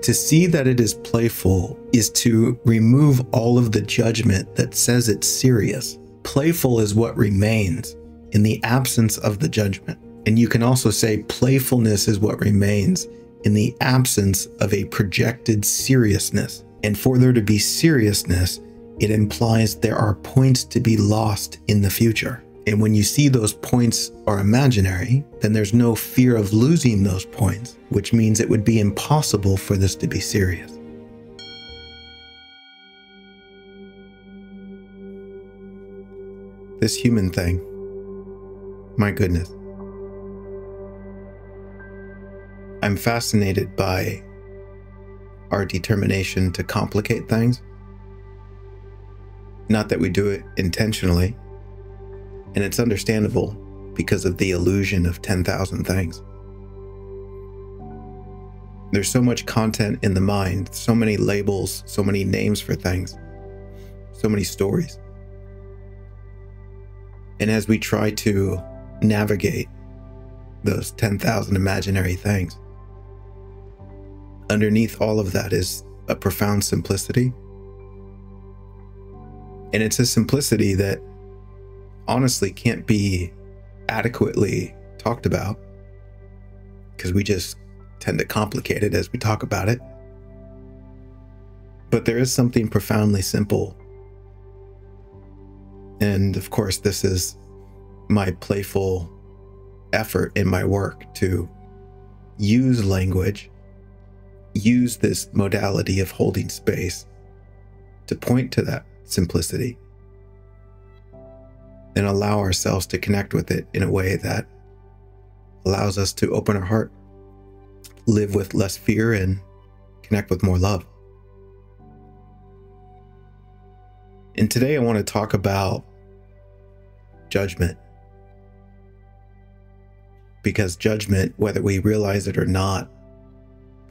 To see that it is playful is to remove all of the judgment that says it's serious. Playful is what remains in the absence of the judgment. And you can also say playfulness is what remains in the absence of a projected seriousness. And for there to be seriousness, it implies there are points to be lost in the future. And when you see those points are imaginary, then there's no fear of losing those points, which means it would be impossible for this to be serious. This human thing, my goodness. I'm fascinated by our determination to complicate things. Not that we do it intentionally, and it's understandable because of the illusion of 10,000 things. There's so much content in the mind, so many labels, so many names for things, so many stories. And as we try to navigate those 10,000 imaginary things, underneath all of that is a profound simplicity. And it's a simplicity that honestly can't be adequately talked about because we just tend to complicate it as we talk about it. But there is something profoundly simple. And of course, this is my playful effort in my work to use language, use this modality of holding space to point to that simplicity and allow ourselves to connect with it in a way that allows us to open our heart, live with less fear, and connect with more love. And today I want to talk about judgment. Because judgment, whether we realize it or not,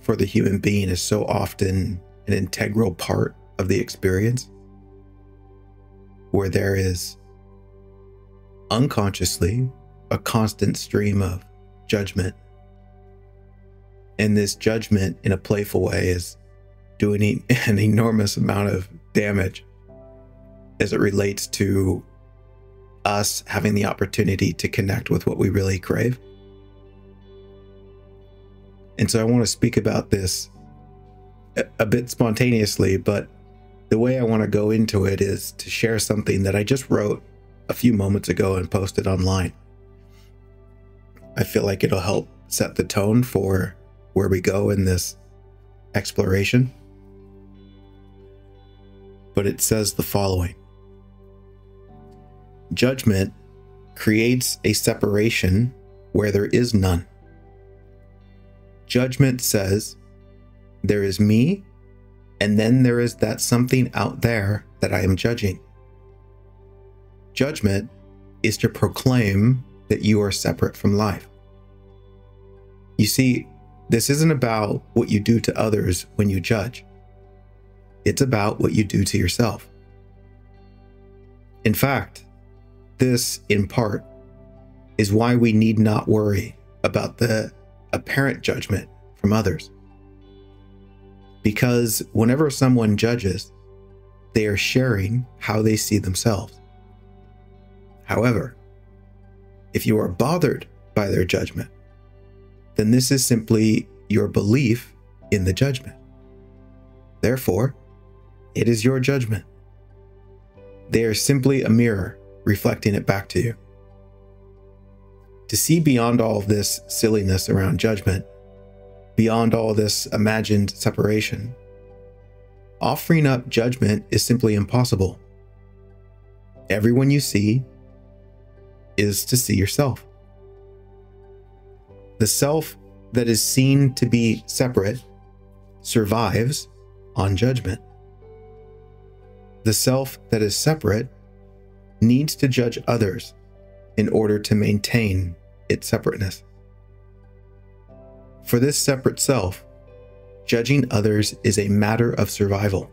for the human being is so often an integral part of the experience, where there is unconsciously a constant stream of judgment. And this judgment in a playful way is doing an enormous amount of damage as it relates to us having the opportunity to connect with what we really crave. And so I want to speak about this a bit spontaneously, but the way I want to go into it is to share something that I just wrote a few moments ago and posted online. I feel like it'll help set the tone for where we go in this exploration. But it says the following: judgment creates a separation where there is none. Judgment says, there is me, and then there is that something out there that I am judging. Judgment is to proclaim that you are separate from life. You see, this isn't about what you do to others when you judge. It's about what you do to yourself. In fact, this, in part, is why we need not worry about the apparent judgment from others. Because whenever someone judges, they are sharing how they see themselves. However, if you are bothered by their judgment, then this is simply your belief in the judgment. Therefore, it is your judgment. They are simply a mirror reflecting it back to you. To see beyond all of this silliness around judgment, beyond all this imagined separation, offering up judgment is simply impossible. Everyone you see is to see yourself. The self that is seen to be separate survives on judgment. The self that is separate needs to judge others in order to maintain its separateness. For this separate self, judging others is a matter of survival,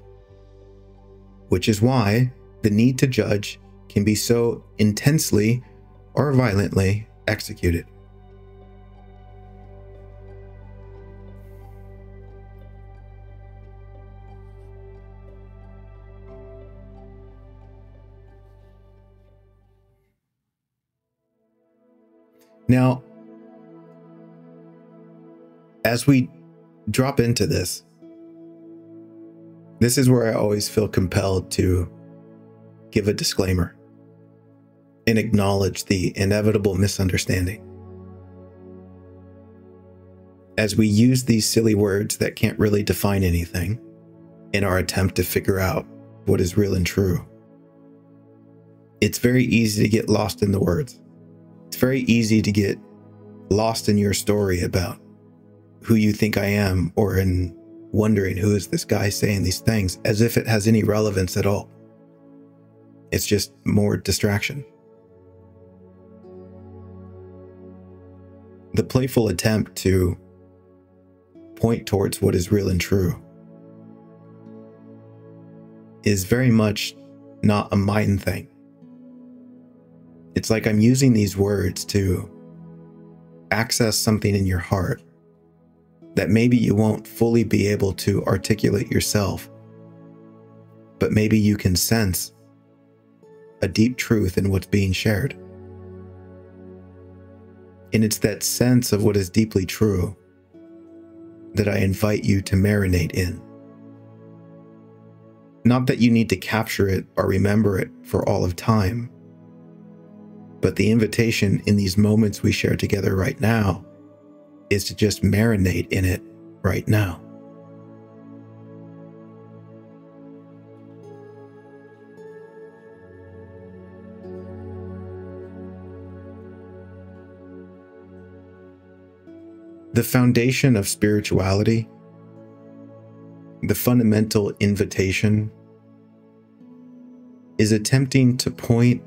which is why the need to judge can be so intensely or violently executed. Now, as we drop into this is where I always feel compelled to give a disclaimer and acknowledge the inevitable misunderstanding. As we use these silly words that can't really define anything in our attempt to figure out what is real and true, it's very easy to get lost in the words. It's very easy to get lost in your story about who you think I am, or in wondering who is this guy saying these things, as if it has any relevance at all. It's just more distraction. The playful attempt to point towards what is real and true is very much not a mind thing. It's like I'm using these words to access something in your heart that maybe you won't fully be able to articulate yourself, but maybe you can sense a deep truth in what's being shared. And it's that sense of what is deeply true that I invite you to marinate in. Not that you need to capture it or remember it for all of time, but the invitation in these moments we share together right now is to just marinate in it right now. The foundation of spirituality, the fundamental invitation, is attempting to point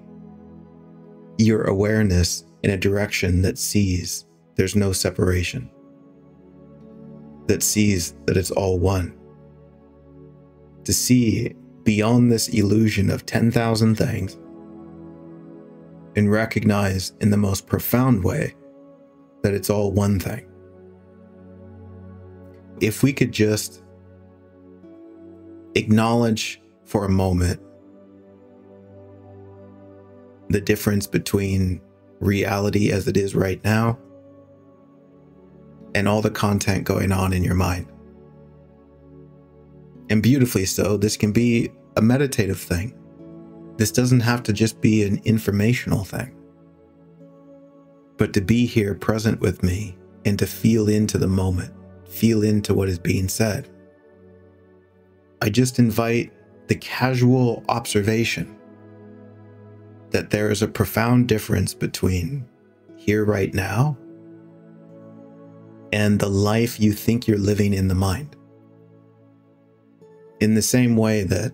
your awareness in a direction that sees there's no separation, that sees that it's all one, to see beyond this illusion of 10,000 things and recognize in the most profound way that it's all one thing. If we could just acknowledge for a moment the difference between reality as it is right now and all the content going on in your mind. And beautifully so, this can be a meditative thing. This doesn't have to just be an informational thing. But to be here present with me and to feel into the moment, feel into what is being said. I just invite the casual observation that there is a profound difference between here right now and the life you think you're living in the mind. In the same way that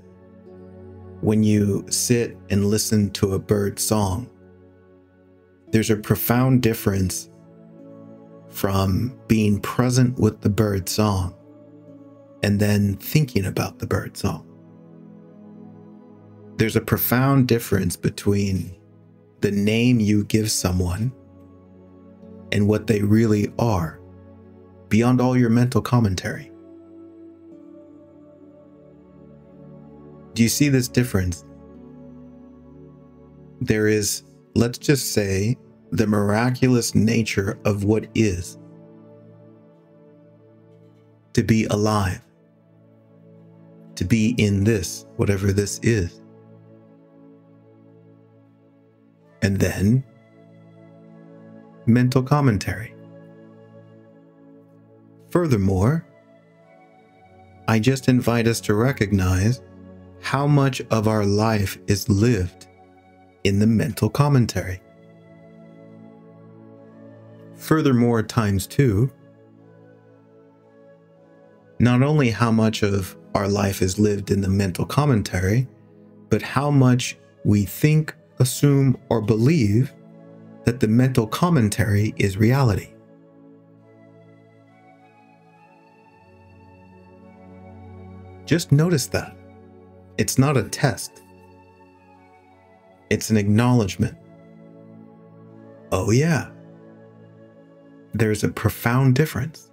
when you sit and listen to a bird song, there's a profound difference from being present with the bird song and then thinking about the bird song. There's a profound difference between the name you give someone and what they really are, beyond all your mental commentary. Do you see this difference? There is, let's just say, the miraculous nature of what is. To be alive. To be in this, whatever this is. And then, mental commentary. Furthermore, I just invite us to recognize how much of our life is lived in the mental commentary. Furthermore, times two, not only how much of our life is lived in the mental commentary, but how much we think, assume, or believe that the mental commentary is reality. Just notice that. It's not a test. It's an acknowledgement. Oh yeah, there's a profound difference.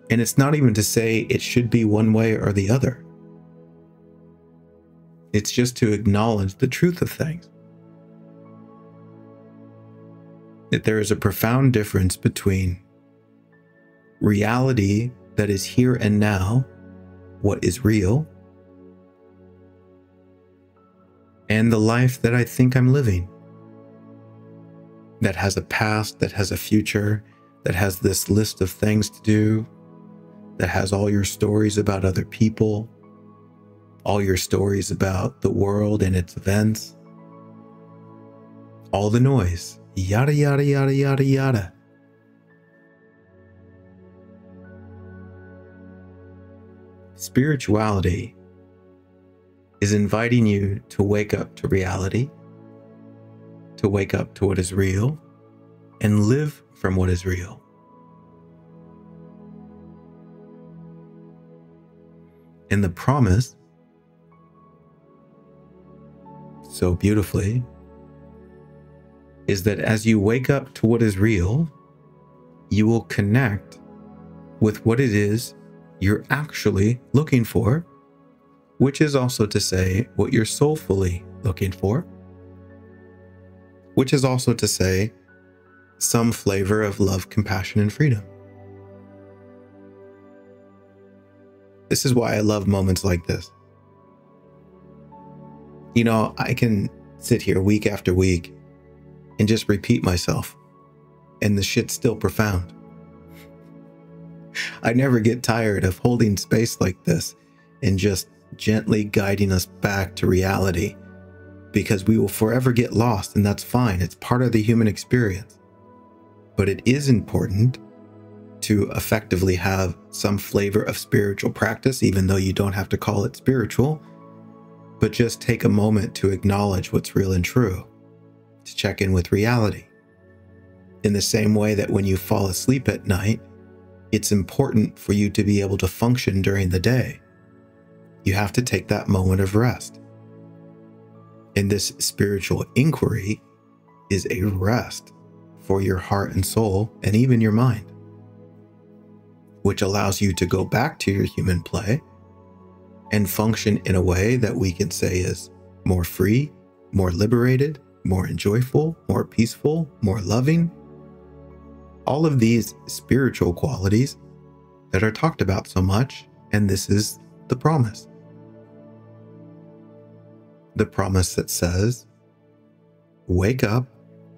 And it's not even to say it should be one way or the other. It's just to acknowledge the truth of things. that there is a profound difference between reality that is here and now, what is real, and the life that I think I'm living, that has a past, that has a future, that has this list of things to do, that has all your stories about other people, all your stories about the world and its events, all the noise, yada, yada, yada, yada, yada. Spirituality is inviting you to wake up to reality, to wake up to what is real, and live from what is real. And the promise, so beautifully, is that as you wake up to what is real, you will connect with what it is you're actually looking for, which is also to say what you're soulfully looking for, which is also to say some flavor of love, compassion, and freedom. This is why I love moments like this. You know, I can sit here week after week and just repeat myself, and the shit's still profound. I never get tired of holding space like this and just gently guiding us back to reality, because we will forever get lost, and that's fine. It's part of the human experience. But it is important to effectively have some flavor of spiritual practice, even though you don't have to call it spiritual, but just take a moment to acknowledge what's real and true, to check in with reality. In the same way that when you fall asleep at night, it's important for you to be able to function during the day. You have to take that moment of rest. And this spiritual inquiry is a rest for your heart and soul, and even your mind, which allows you to go back to your human play and function in a way that we can say is more free, more liberated, more enjoyable, more peaceful, more loving. All of these spiritual qualities that are talked about so much, and this is the promise. The promise that says, wake up,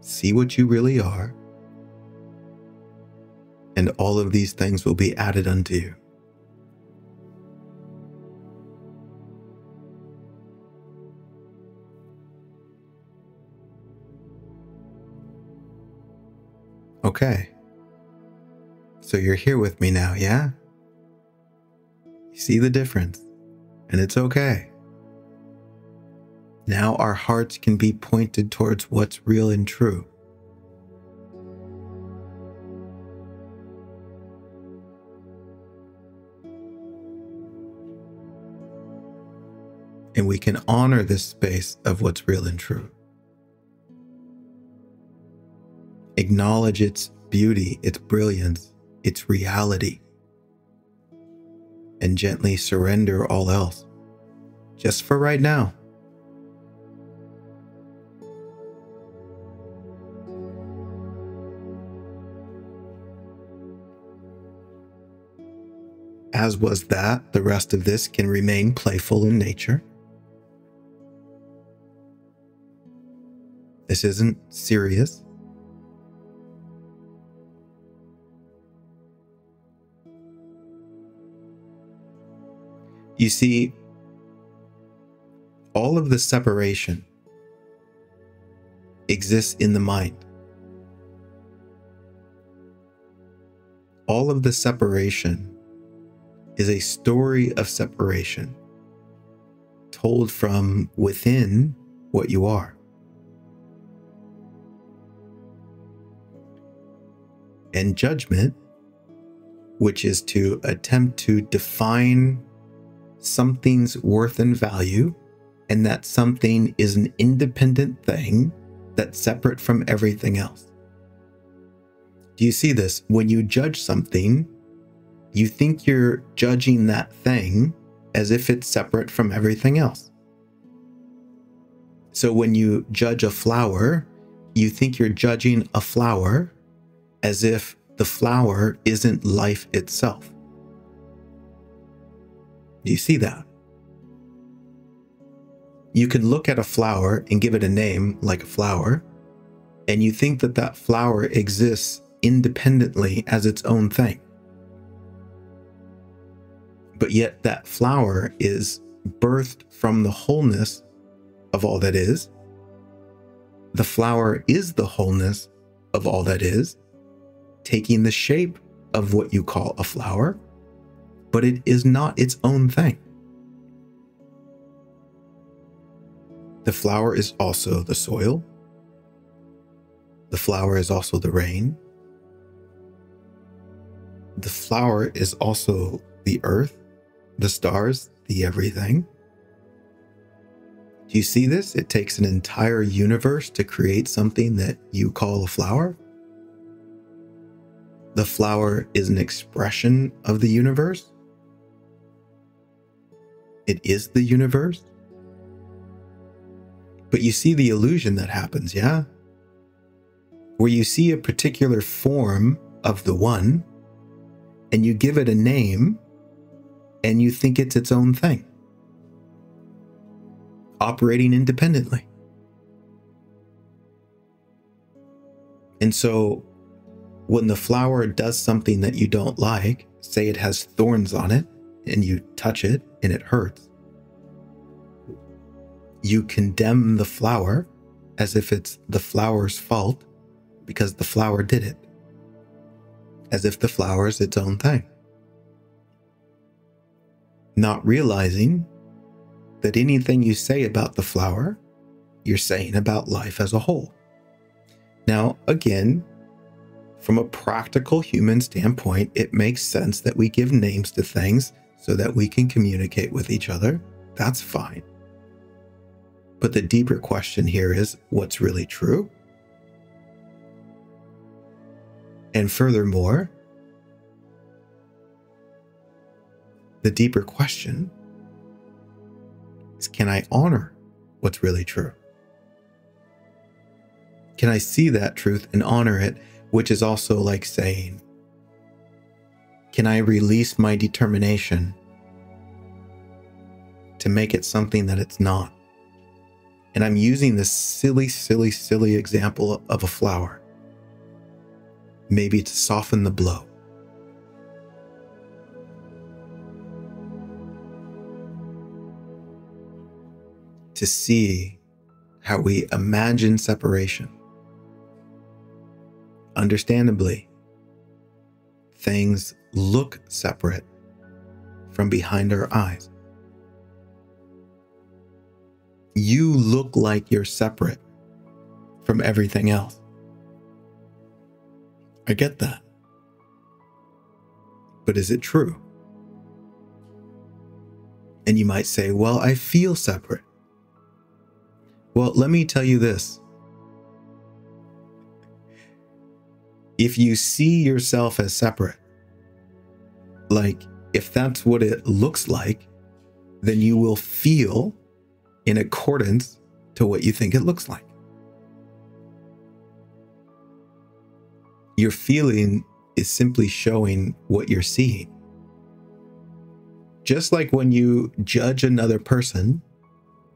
see what you really are, and all of these things will be added unto you. Okay. So you're here with me now, yeah? You see the difference, and it's okay. Now our hearts can be pointed towards what's real and true. And we can honor this space of what's real and true. Acknowledge its beauty, its brilliance, its reality, and gently surrender all else, just for right now. As was that, the rest of this can remain playful in nature. This isn't serious. You see, all of the separation exists in the mind. All of the separation is a story of separation told from within what you are. And judgment, which is to attempt to define something's worth and value, and that something is an independent thing that's separate from everything else. Do you see this? When you judge something, you think you're judging that thing as if it's separate from everything else. So when you judge a flower, you think you're judging a flower as if the flower isn't life itself. Do you see that? You can look at a flower and give it a name like a flower, and you think that that flower exists independently as its own thing. But yet that flower is birthed from the wholeness of all that is. The flower is the wholeness of all that is, taking the shape of what you call a flower, but it is not its own thing. The flower is also the soil. The flower is also the rain. The flower is also the earth, the stars, the everything. Do you see this? It takes an entire universe to create something that you call a flower. The flower is an expression of the universe. It is the universe. But you see the illusion that happens, yeah? Where you see a particular form of the one, and you give it a name, and you think it's its own thing, operating independently. And so when the flower does something that you don't like, say it has thorns on it, and you touch it and it hurts, you condemn the flower as if it's the flower's fault because the flower did it, as if the flower is its own thing, not realizing that anything you say about the flower, you're saying about life as a whole. Now, again, from a practical human standpoint, it makes sense that we give names to things so that we can communicate with each other. That's fine. But the deeper question here is, what's really true? And furthermore, the deeper question is, can I honor what's really true? Can I see that truth and honor it, which is also like saying, can I release my determination to make it something that it's not? And I'm using this silly example of a flower, maybe to soften the blow. To see how we imagine separation. Understandably, things look separate from behind our eyes. You look like you're separate from everything else. I get that. But is it true? And you might say, well, I feel separate. Well, let me tell you this. If you see yourself as separate, like if that's what it looks like, then you will feel in accordance to what you think it looks like. Your feeling is simply showing what you're seeing. Just like when you judge another person,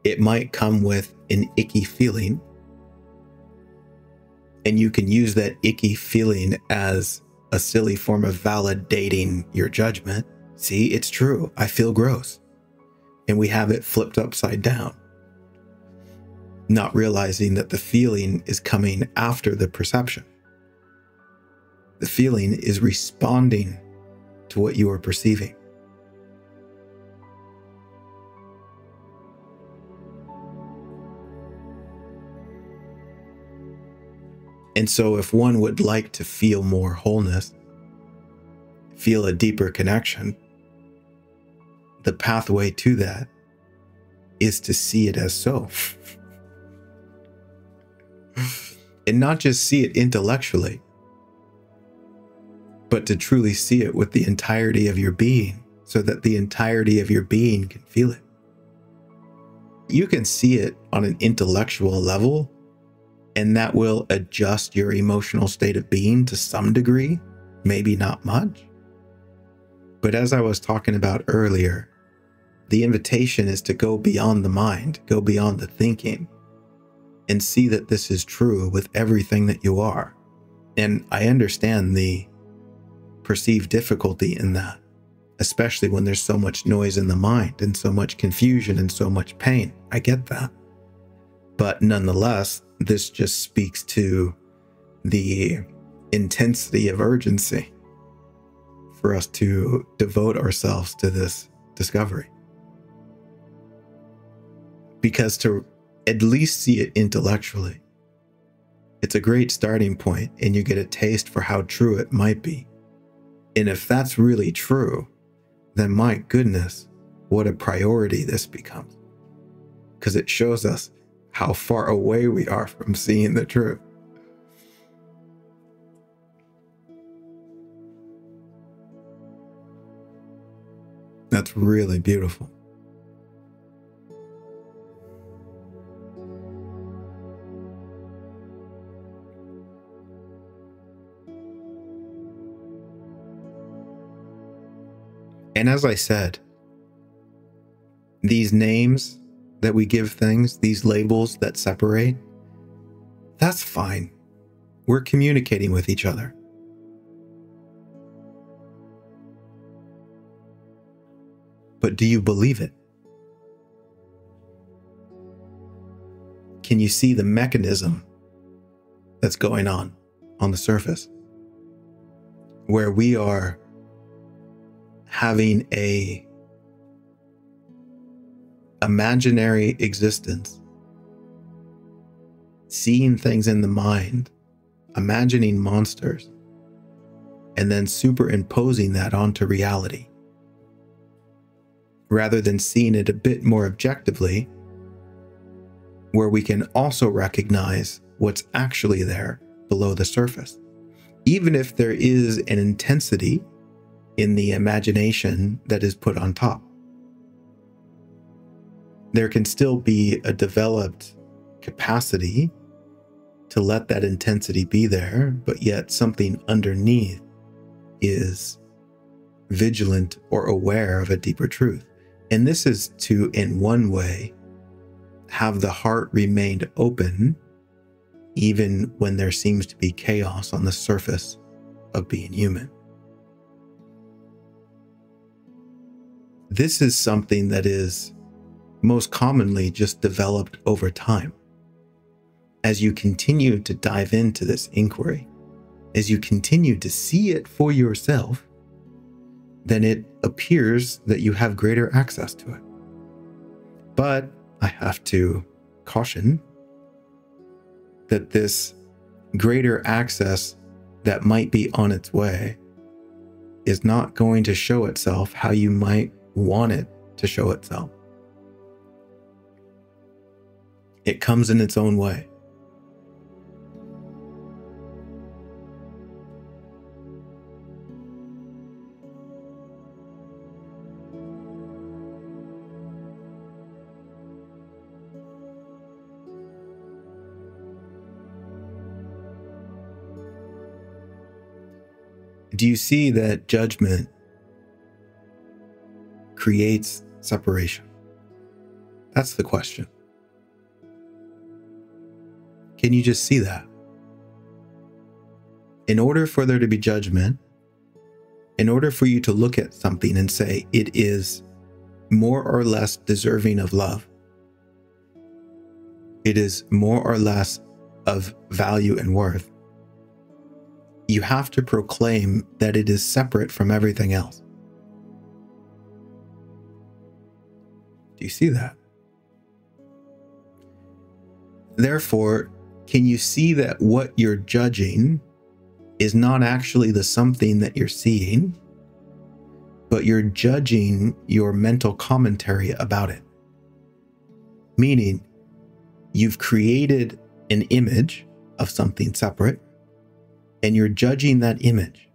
it might come with an icky feeling, and you can use that icky feeling as a silly form of validating your judgment. See, it's true. I feel gross. And we have it flipped upside down, not realizing that the feeling is coming after the perception. The feeling is responding to what you are perceiving. And so if one would like to feel more wholeness, feel a deeper connection, the pathway to that is to see it as so. And not just see it intellectually, but to truly see it with the entirety of your being, so that the entirety of your being can feel it. You can see it on an intellectual level, And that will adjust your emotional state of being to some degree, maybe not much. But as I was talking about earlier, the invitation is to go beyond the mind, go beyond the thinking, and see that this is true with everything that you are. And I understand the perceived difficulty in that, especially when there's so much noise in the mind and so much confusion and so much pain. I get that. But nonetheless, this just speaks to the intensity of urgency for us to devote ourselves to this discovery. Because to at least see it intellectually, it's a great starting point, and you get a taste for how true it might be. And if that's really true, then my goodness, what a priority this becomes. Because it shows us how far away we are from seeing the truth. That's really beautiful. And as I said, these names that we give things, these labels that separate, that's fine. We're communicating with each other. But do you believe it? Can you see the mechanism that's going on the surface, where we are having a imaginary existence, seeing things in the mind, imagining monsters, and then superimposing that onto reality, rather than seeing it a bit more objectively, where we can also recognize what's actually there below the surface. Even if there is an intensity in the imagination that is put on top, there can still be a developed capacity to let that intensity be there, but yet something underneath is vigilant or aware of a deeper truth. And this is to, in one way, have the heart remained open even when there seems to be chaos on the surface of being human. This is something that is most commonly just developed over time. As you continue to dive into this inquiry, as you continue to see it for yourself, then it appears that you have greater access to it. But I have to caution that this greater access that might be on its way is not going to show itself how you might want it to show itself. It comes in its own way. Do you see that judgment creates separation? That's the question. Can you just see that? In order for there to be judgment, in order for you to look at something and say it is more or less deserving of love, it is more or less of value and worth, you have to proclaim that it is separate from everything else. Do you see that? Therefore, can you see that what you're judging is not actually the something that you're seeing, but you're judging your mental commentary about it? Meaning, you've created an image of something separate, and you're judging that image.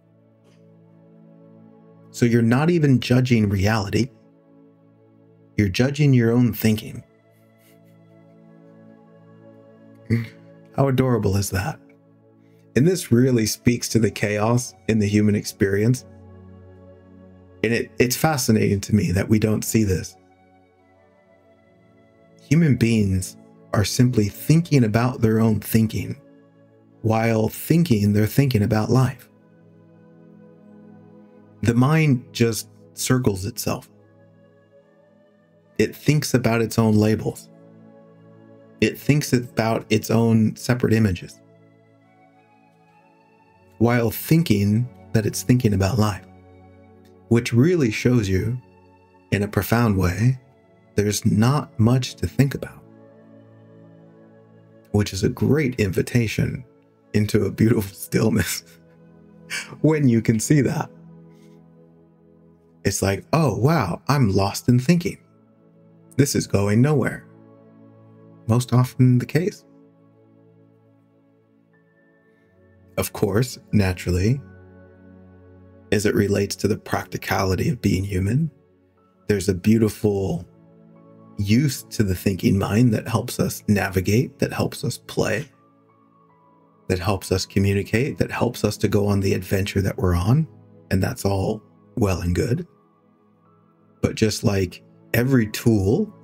So you're not even judging reality. You're judging your own thinking. How adorable is that? And this really speaks to the chaos in the human experience. And it's fascinating to me that we don't see this. Human beings are simply thinking about their own thinking. While thinking, they're thinking about life. The mind just circles itself. It thinks about its own labels. It thinks about its own separate images, while thinking that it's thinking about life, which really shows you, in a profound way, there's not much to think about, which is a great invitation into a beautiful stillness when you can see that. It's like, oh, wow, I'm lost in thinking. This is going nowhere. Most often the case. Of course, naturally, as it relates to the practicality of being human, there's a beautiful use to the thinking mind that helps us navigate, that helps us play, that helps us communicate, that helps us to go on the adventure that we're on. And that's all well and good. But just like every tool,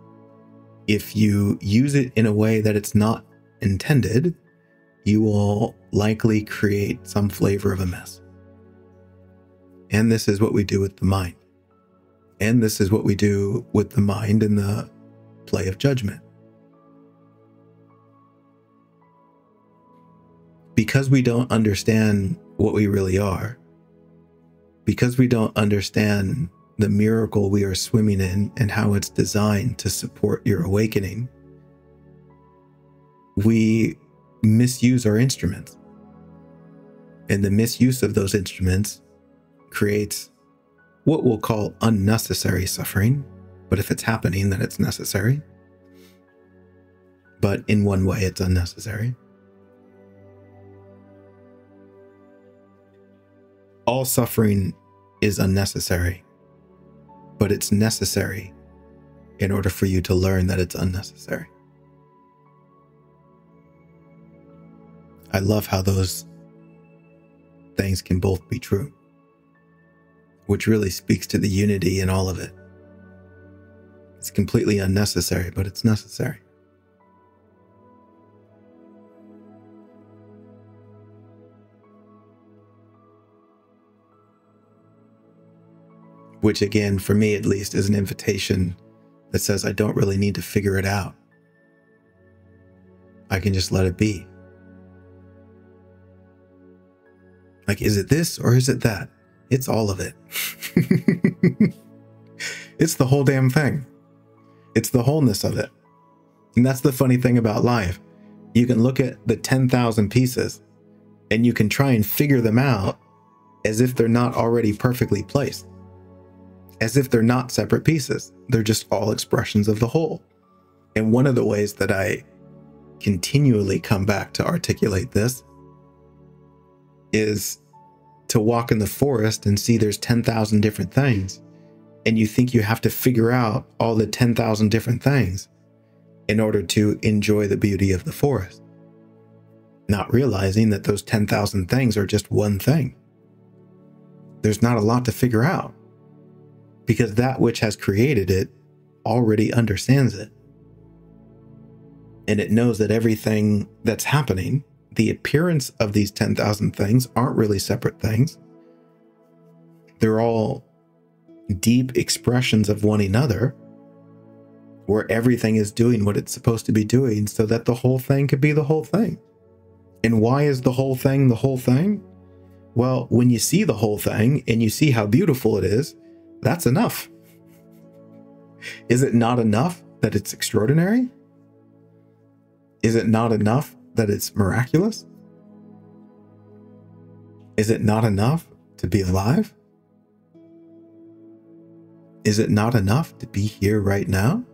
if you use it in a way that it's not intended, you will likely create some flavor of a mess. And this is what we do with the mind. And this is what we do with the mind in the play of judgment. Because we don't understand what we really are, because we don't understand the miracle we are swimming in and how it's designed to support your awakening, we misuse our instruments. And the misuse of those instruments creates what we'll call unnecessary suffering. But if it's happening, then it's necessary. But in one way, it's unnecessary. All suffering is unnecessary, but it's necessary in order for you to learn that it's unnecessary. I love how those things can both be true, which really speaks to the unity in all of it. It's completely unnecessary, but it's necessary. Which again, for me at least, is an invitation that says I don't really need to figure it out. I can just let it be. Like, is it this or is it that? It's all of it. It's the whole damn thing. It's the wholeness of it. And that's the funny thing about life. You can look at the 10,000 pieces and you can try and figure them out as if they're not already perfectly placed. As if they're not separate pieces. They're just all expressions of the whole. And one of the ways that I continually come back to articulate this is to walk in the forest and see there's 10,000 different things. And you think you have to figure out all the 10,000 different things in order to enjoy the beauty of the forest. Not realizing that those 10,000 things are just one thing. There's not a lot to figure out, because that which has created it already understands it. And it knows that everything that's happening, the appearance of these 10,000 things, aren't really separate things. They're all deep expressions of one another, where everything is doing what it's supposed to be doing so that the whole thing could be the whole thing. And why is the whole thing the whole thing? Well, when you see the whole thing and you see how beautiful it is, that's enough. Is it not enough that it's extraordinary? Is it not enough that it's miraculous? Is it not enough to be alive? Is it not enough to be here right now?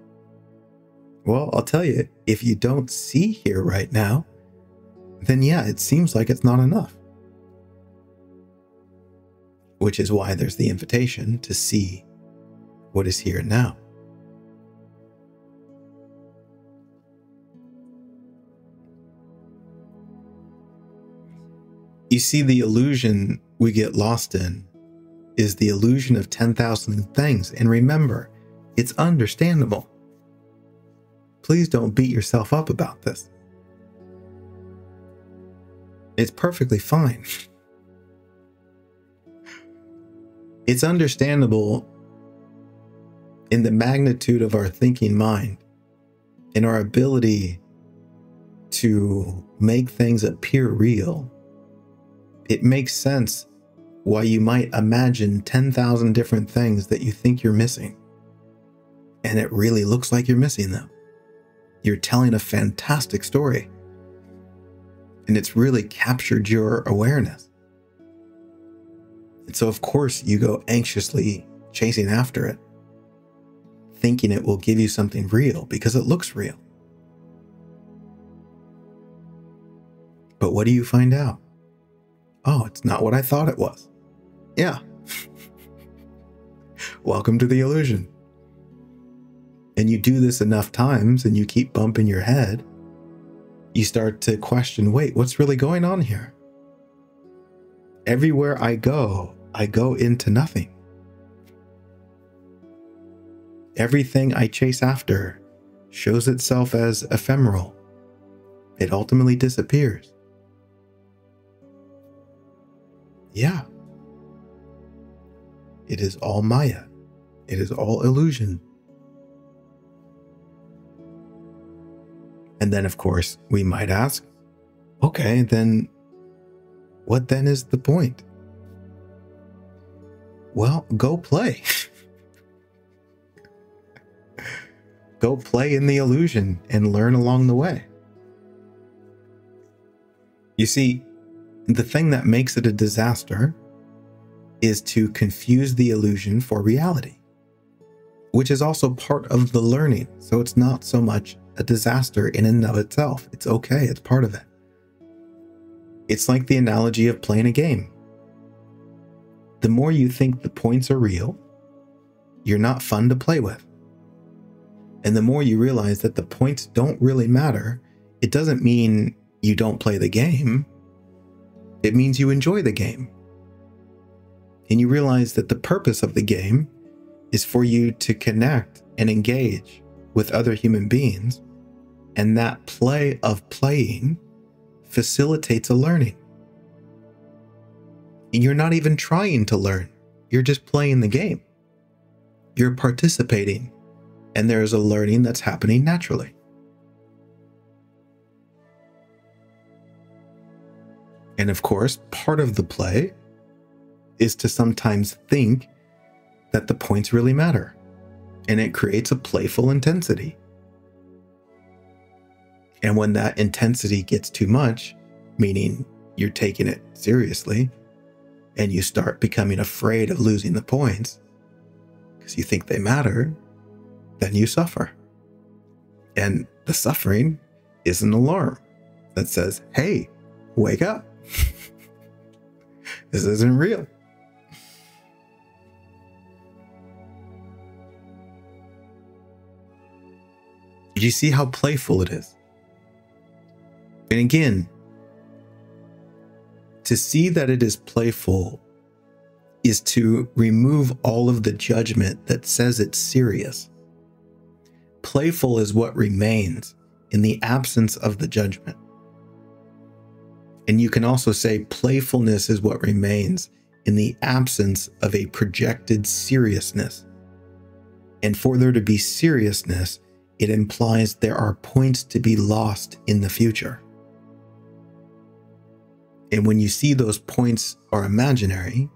Well, I'll tell you, if you don't see here right now, then yeah, it seems like it's not enough. Which is why there's the invitation to see what is here now. You see, the illusion we get lost in is the illusion of 10,000 things. And remember, it's understandable. Please don't beat yourself up about this. It's perfectly fine. It's understandable in the magnitude of our thinking mind, in our ability to make things appear real. It makes sense why you might imagine 10,000 different things that you think you're missing. And it really looks like you're missing them. You're telling a fantastic story. And it's really captured your awareness. And so, of course, you go anxiously chasing after it, thinking it will give you something real because it looks real. But what do you find out? Oh, it's not what I thought it was. Yeah. Welcome to the illusion. And you do this enough times and you keep bumping your head, you start to question, wait, what's really going on here? Everywhere I go into nothing. Everything I chase after shows itself as ephemeral. It ultimately disappears. Yeah. It is all Maya. It is all illusion. And then, of course, we might ask, okay, then what then is the point? Well, go play. Go play in the illusion and learn along the way. You see, the thing that makes it a disaster is to confuse the illusion for reality, which is also part of the learning. So it's not so much a disaster in and of itself. It's okay. It's part of it. It's like the analogy of playing a game. The more you think the points are real, you're not fun to play with. And the more you realize that the points don't really matter, it doesn't mean you don't play the game. It means you enjoy the game. And you realize that the purpose of the game is for you to connect and engage with other human beings. And that play of playing facilitates a learning. And you're not even trying to learn. You're just playing the game. You're participating, and there's a learning that's happening naturally. And of course, part of the play is to sometimes think that the points really matter, and it creates a playful intensity. And when that intensity gets too much, meaning you're taking it seriously, and you start becoming afraid of losing the points because you think they matter, then you suffer. And the suffering is an alarm that says, hey, wake up. This isn't real. Did you see how playful it is? And again, to see that it is playful is to remove all of the judgment that says it's serious. Playful is what remains in the absence of the judgment. And you can also say playfulness is what remains in the absence of a projected seriousness. And for there to be seriousness, it implies there are points to be lost in the future. And when you see those points are imaginary,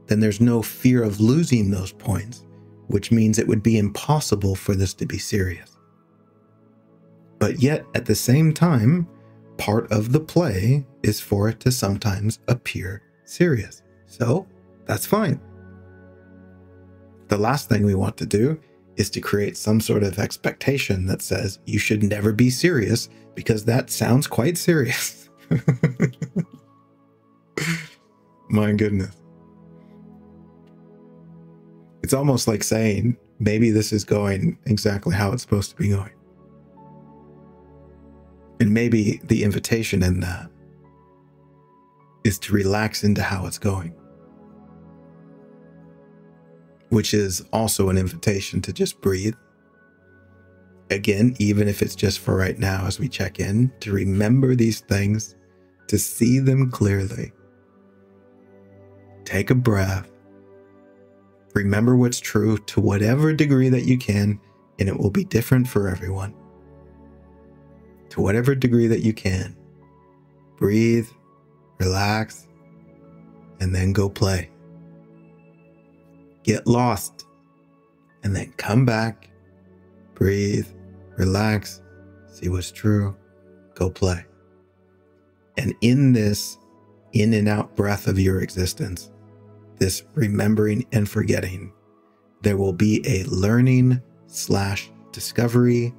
then there's no fear of losing those points, which means it would be impossible for this to be serious. But yet, at the same time, part of the play is for it to sometimes appear serious. So that's fine. The last thing we want to do is to create some sort of expectation that says you should never be serious because that sounds quite serious. My goodness. It's almost like saying, maybe this is going exactly how it's supposed to be going. And maybe the invitation in that is to relax into how it's going, which is also an invitation to just breathe. Again, even if it's just for right now as we check in, to remember these things, to see them clearly. Take a breath. Remember what's true to whatever degree that you can, and it will be different for everyone. To whatever degree that you can. Breathe, relax, and then go play. Get lost, and then come back, breathe, relax, see what's true, go play. And in this in and out breath of your existence, this remembering and forgetting, there will be a learning / discovery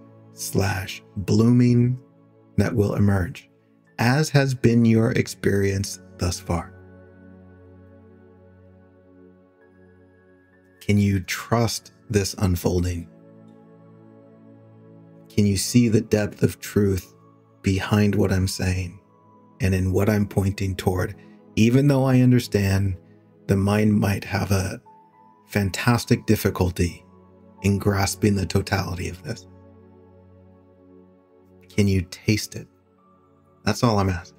/ blooming that will emerge, as has been your experience thus far. Can you trust this unfolding? Can you see the depth of truth behind what I'm saying and in what I'm pointing toward? Even though I understand the mind might have a fantastic difficulty in grasping the totality of this. Can you taste it? That's all I'm asking.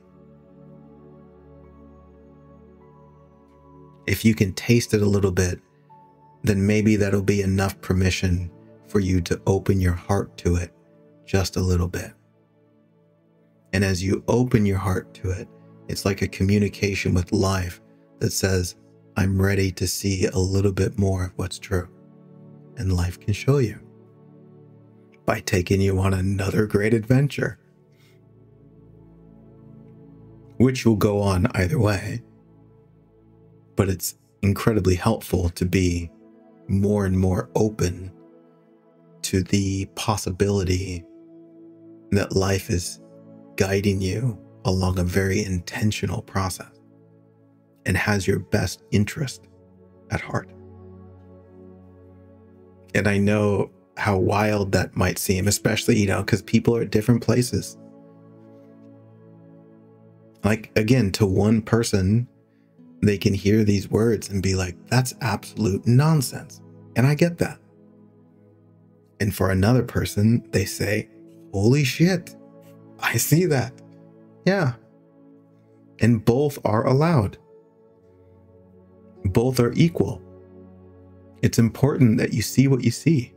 If you can taste it a little bit, then maybe that'll be enough permission for you to open your heart to it just a little bit. And as you open your heart to it, it's like a communication with life that says, I'm ready to see a little bit more of what's true. And life can show you by taking you on another great adventure, which will go on either way. But it's incredibly helpful to be more and more open to the possibility that life is guiding you along a very intentional process and has your best interest at heart. And I know how wild that might seem, especially, because people are at different places. Like, again, to one person, they can hear these words and be like, that's absolute nonsense. And I get that. And for another person, they say, holy shit, I see that. Yeah. And both are allowed. Both are equal. It's important that you see what you see.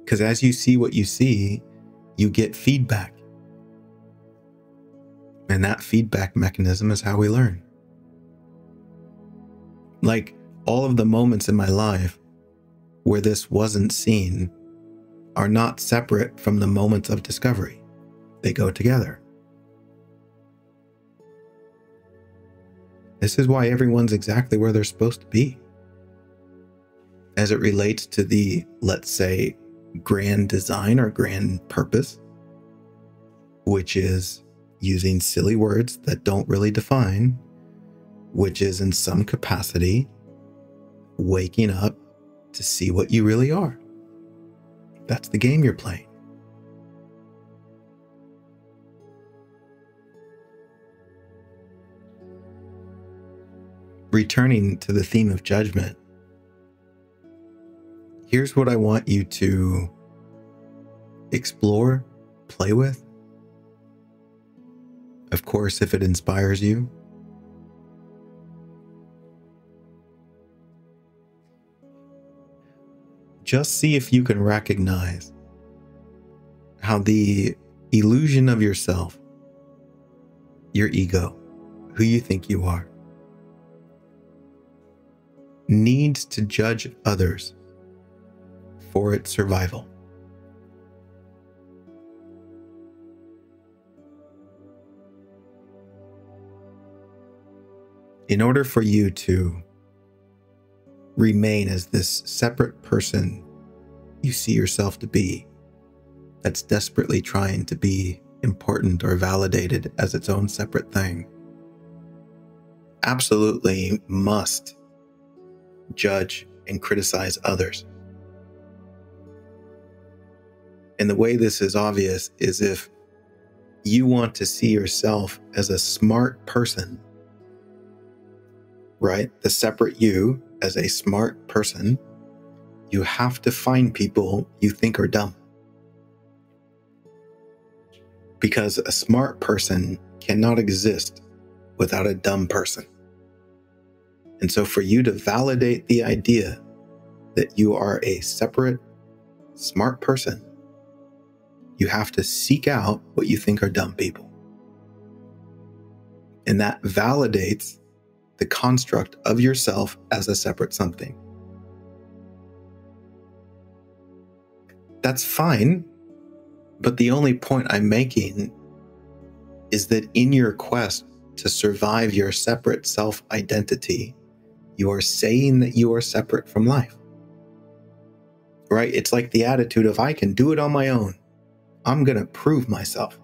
Because as you see what you see, you get feedback. And that feedback mechanism is how we learn. Like, all of the moments in my life where this wasn't seen are not separate from the moments of discovery. They go together. This is why everyone's exactly where they're supposed to be. As it relates to the, let's say, grand design or grand purpose, which is using silly words that don't really define, which is in some capacity waking up to see what you really are. That's the game you're playing. Returning to the theme of judgment, here's what I want you to explore, play with. Of course, if it inspires you. Just see if you can recognize how the illusion of yourself, your ego, who you think you are, needs to judge others for its survival. In order for you to remain as this separate person you see yourself to be, that's desperately trying to be important or validated as its own separate thing, absolutely must judge and criticize others. And the way this is obvious is if you want to see yourself as a smart person, right? The separate you as a smart person, you have to find people you think are dumb. Because a smart person cannot exist without a dumb person. And so for you to validate the idea that you are a separate, smart person, you have to seek out what you think are dumb people. And that validates the construct of yourself as a separate something. That's fine, but the only point I'm making is that in your quest to survive your separate self-identity, you are saying that you are separate from life. Right? It's like the attitude of, I can do it on my own. I'm going to prove myself.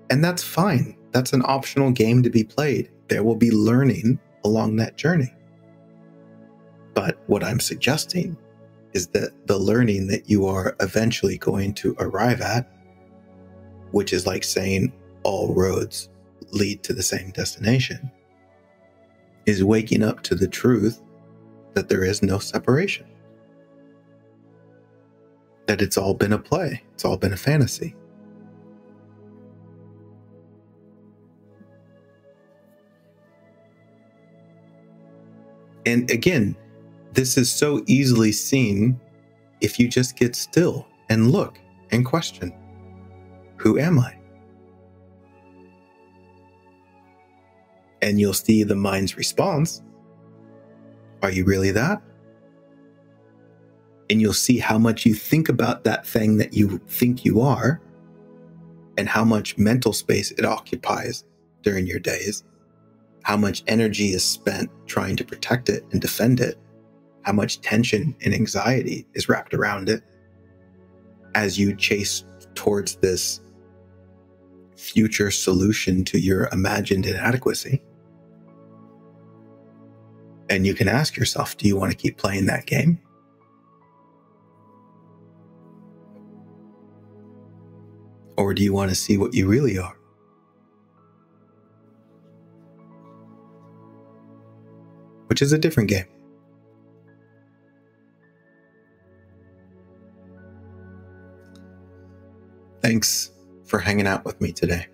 And that's fine. That's an optional game to be played. There will be learning along that journey. But what I'm suggesting is that the learning that you are eventually going to arrive at, which is like saying all roads lead to the same destination, is waking up to the truth that there is no separation. That it's all been a play. It's all been a fantasy. And again, this is so easily seen if you just get still and look and question, who am I? And you'll see the mind's response. Are you really that? And you'll see how much you think about that thing that you think you are and how much mental space it occupies during your days, how much energy is spent trying to protect it and defend it, how much tension and anxiety is wrapped around it as you chase towards this future solution to your imagined inadequacy. And you can ask yourself, do you want to keep playing that game? Or do you want to see what you really are? Which is a different game. Thanks for hanging out with me today.